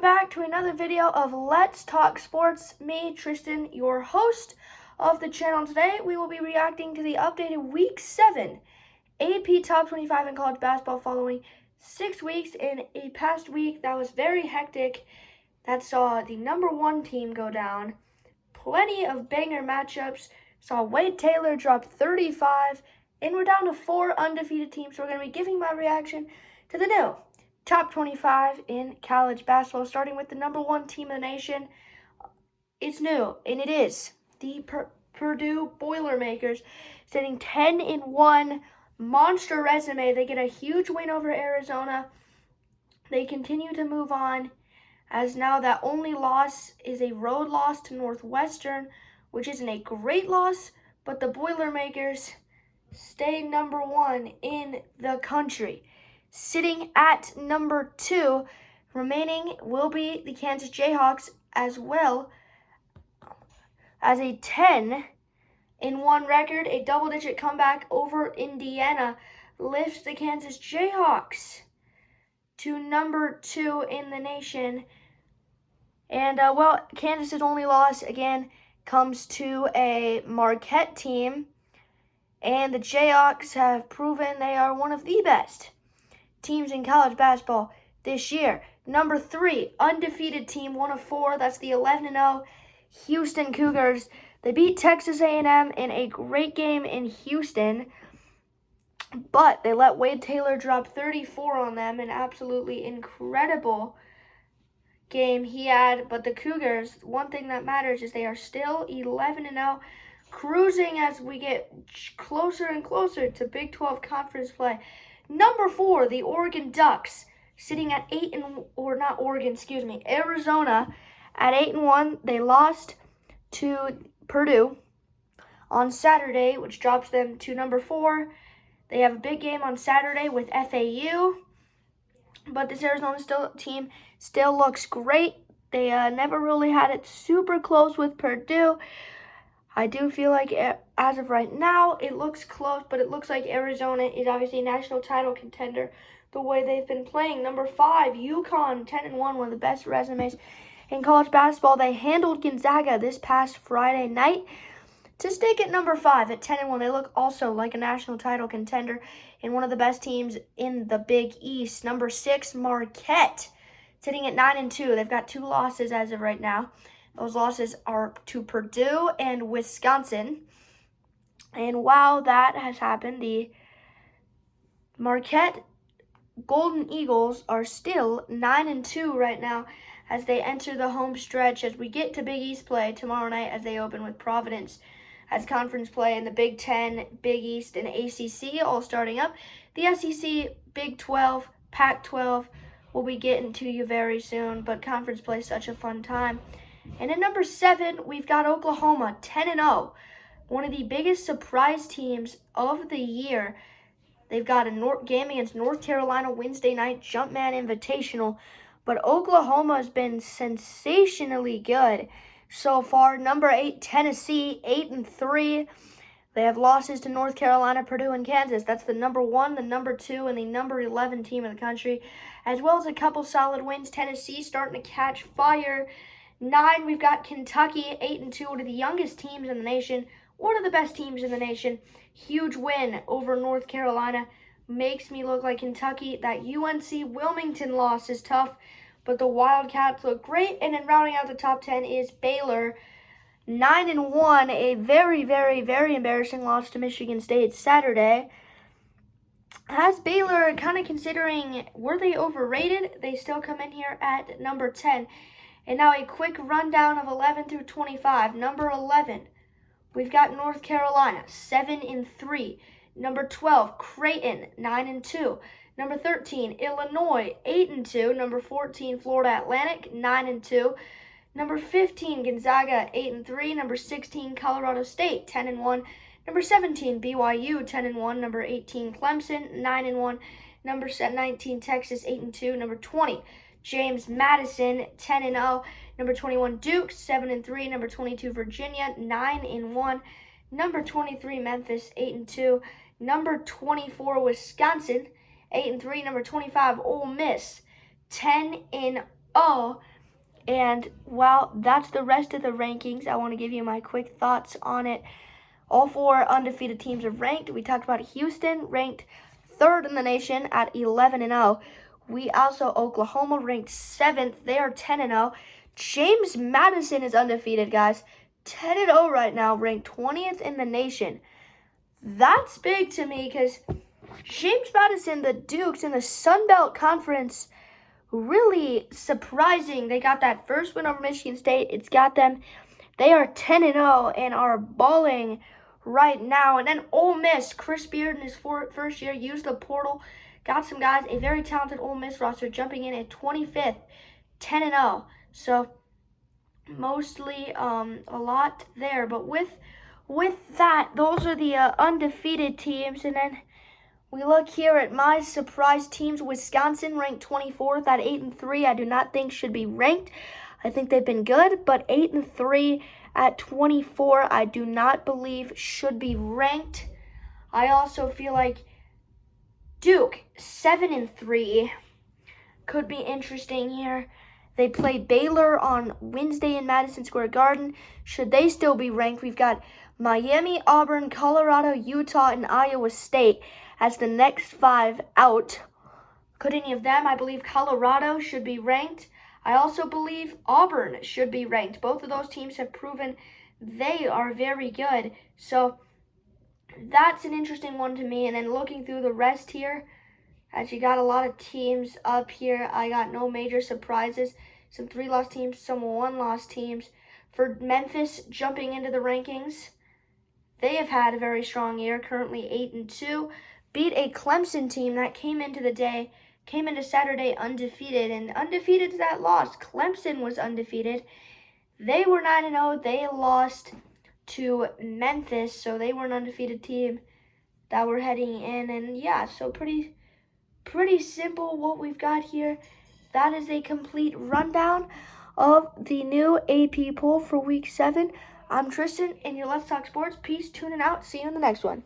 Welcome back to another video of Let's Talk Sports. Me, Tristan, your host of the channel. Today, we will be reacting to the updated Week 7 AP Top 25 in college basketball following 6 weeks in a past week that was very hectic, that saw the number 1 team go down. Plenty of banger matchups. Saw Wade Taylor drop 35, and we're down to 4 undefeated teams. So we're going to be giving my reaction to the new Top 25 in college basketball, starting with the number 1 team in the nation. It's new, and it is the Purdue Boilermakers, sitting 10-1, monster resume. They get a huge win over Arizona. They continue to move on, as now that only loss is a road loss to Northwestern, which isn't a great loss, but the Boilermakers stay number 1 in the country. Sitting at number 2, remaining will be the Kansas Jayhawks, as well as a 10-1 record. A double-digit comeback over Indiana lifts the Kansas Jayhawks to number 2 in the nation. And, Kansas's only loss, again, comes to a Marquette team. And the Jayhawks have proven they are one of the best teams in college basketball this year. Number 3, undefeated team, 1 of 4. That's the 11-0 Houston Cougars. They beat Texas A&M in a great game in Houston, but they let Wade Taylor drop 34 on them. An absolutely incredible game he had. But the Cougars, one thing that matters is they are still 11-0, cruising as we get closer and closer to Big 12 conference play. Number 4, the Oregon Ducks, sitting at Arizona at 8-1. They lost to Purdue on Saturday, which drops them to number 4. They have a big game on Saturday with FAU, but this Arizona team still looks great. They never really had it super close with Purdue. I do feel like, as of right now, it looks close, but it looks like Arizona is obviously a national title contender the way they've been playing. Number 5, UConn, 10-1, one of the best resumes in college basketball. They handled Gonzaga this past Friday night to stick at number 5 at 10-1. They look also like a national title contender and one of the best teams in the Big East. Number 6, Marquette, sitting at 9-2. They've got 2 losses as of right now. Those losses are to Purdue and Wisconsin. And while that has happened, the Marquette Golden Eagles are still 9-2 right now as they enter the home stretch as we get to Big East play tomorrow night, as they open with Providence as conference play in the Big 10, Big East, and ACC all starting up. The SEC, Big 12, Pac-12 will be getting to you very soon, but conference play is such a fun time. And at number 7, we've got Oklahoma, 10-0, one of the biggest surprise teams of the year. They've got a game against North Carolina Wednesday night, Jumpman Invitational, but Oklahoma has been sensationally good so far. Number 8, Tennessee, 8-3. They have losses to North Carolina, Purdue, and Kansas. That's the number 1, the number 2, and the number 11 team in the country, as well as a couple solid wins. Tennessee starting to catch fire. 9, we've got Kentucky, 8-2, one of the youngest teams in the nation, one of the best teams in the nation. Huge win over North Carolina. Makes me look like Kentucky. That UNC Wilmington loss is tough, but the Wildcats look great. And then rounding out the top 10 is Baylor, 9-1, a very, very, very embarrassing loss to Michigan State Saturday. Has Baylor kind of considering, were they overrated? They still come in here at number 10. And now a quick rundown of 11 through 25. Number 11, we've got North Carolina, 7-3. Number 12, Creighton, 9-2. Number 13, Illinois, 8-2. Number 14, Florida Atlantic, 9-2. Number 15, Gonzaga, 8-3. Number 16, Colorado State, 10-1. Number 17, BYU, 10-1. Number 18, Clemson, 9-1. Number 19, Texas, 8-2. Number 20, James Madison, 10-0. Number 21, Duke, 7-3. Number 22, Virginia, 9-1. Number 23, Memphis, 8-2. Number 24, Wisconsin, 8-3. Number 25, Ole Miss, 10-0. And while that's the rest of the rankings, I want to give you my quick thoughts on it. All 4 undefeated teams are ranked. We talked about Houston, ranked 3rd in the nation at 11-0. We also, Oklahoma, ranked 7th. They are 10-0. James Madison is undefeated, guys. 10-0 right now, ranked 20th in the nation. That's big to me because James Madison, the Dukes in the Sun Belt Conference, really surprising. They got that first win over Michigan State. It's got them. They are 10-0 and are balling right now. And then Ole Miss, Chris Beard in his first year used the portal, got some guys, a very talented Ole Miss roster jumping in at 25th, 10-0. So mostly a lot there. But with that, those are the undefeated teams. And then we look here at my surprise teams. Wisconsin ranked 24th at 8-3. I do not think should be ranked. I think they've been good, but 8-3 at 24, I do not believe should be ranked. I also feel like Duke 7-3 could be interesting here. They play Baylor on Wednesday in Madison Square Garden. Should they still be ranked? We've got Miami, Auburn, Colorado, Utah, and Iowa State as the next 5 out. Could any of them? I believe Colorado should be ranked. I also believe Auburn should be ranked. Both of those teams have proven they are very good. So that's an interesting one to me. And then looking through the rest here, as you got a lot of teams up here, I got no major surprises. Some 3-loss teams, some 1-loss teams. For Memphis jumping into the rankings, they have had a very strong year, currently 8-2. Beat a Clemson team that came into Saturday undefeated, and undefeated to that loss. Clemson was undefeated. They were 9-0. They lost to Memphis, so they were an undefeated team that were heading in. And yeah, so pretty simple what we've got here. That is a complete rundown of the new AP poll for Week 7. I'm Tristan, and your Let's Talk Sports. Peace, tuning out. See you in the next one.